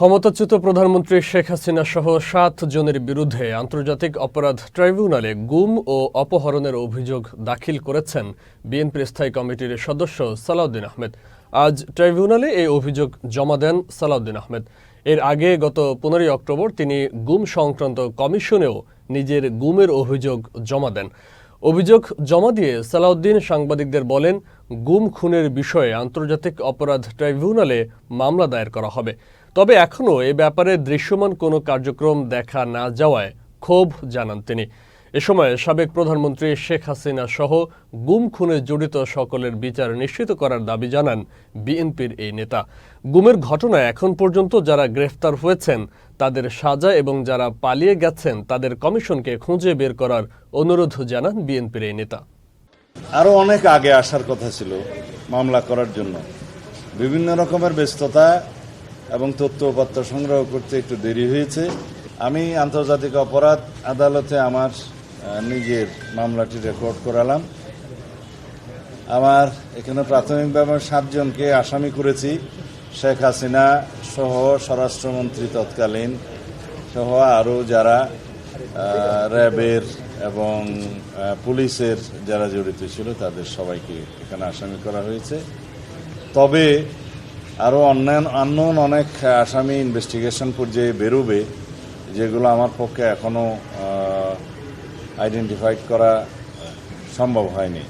ক্ষমতাচ্যুত প্রধানমন্ত্রী শেখ হাসিনা সহ ৭ জনের বিরুদ্ধে আন্তর্জাতিক অপরাধ ট্রাইব্যুনালে গুম ও অপহরণের অভিযোগ দাখিল করেছেন বিএনপির স্থায়ী কমিটির সদস্য সালাউদ্দিন আহমেদ। আজ ট্রাইব্যুনালে এই অভিযোগ জমা দেন সালাউদ্দিন আহমেদ। এর আগে গত ১৫ অক্টোবর তিনি গুম সংক্রান্ত কমিশনেও নিজের গুমের অভিযোগ জমা দেন। অভিযোগ জমা দিয়ে সালাউদ্দিন সাংবাদিকদের বলেন, গুম খুনের বিষয়ে আন্তর্জাতিক অপরাধ ট্রাইব্যুনালে মামলা দায়ের করা হবে। তবে এখনও এ ব্যাপারে দৃশ্যমান কোনো কার্যক্রম দেখা না যাওয়ায় ক্ষোভ জানান তিনি। এ সময় সাবেক প্রধানমন্ত্রী শেখ হাসিনা সহ গুম খুনে জড়িত সকলের বিচার নিশ্চিত করার দাবি জানান বিএনপির এই নেতা। গুমের ঘটনায় এখন পর্যন্ত যারা গ্রেফতার হয়েছেন তাদের সাজা এবং যারা পালিয়ে গেছেন তাদের কমিশনকে খুঁজে বের করার অনুরোধ জানান বিএনপির এই নেতা। আরো অনেক আগে আসার কথা ছিল মামলা করার জন্য, বিভিন্ন রকমের ব্যস্ততা এবং তথ্যপত্র সংগ্রহ করতে একটু দেরি হয়েছে। আমি আন্তর্জাতিক অপরাধ আদালতে আমার নিজের মামলাটি রেকর্ড করালাম। আমার এখানে প্রাথমিকভাবে ৭ জনকে আসামি করেছি। শেখ হাসিনা সহ স্বরাষ্ট্রমন্ত্রী তৎকালীন সহ আরও যারা র্যাবের এবং পুলিশের যারা জড়িত ছিল তাদের সবাইকে এখানে আসামি করা হয়েছে। তবে আরও অন্যান্য অনেক আসামি ইনভেস্টিগেশন পর্যায়ে বেরোবে, যেগুলো আমার পক্ষে এখনও আইডেন্টিফাইড করা সম্ভব হয়নি।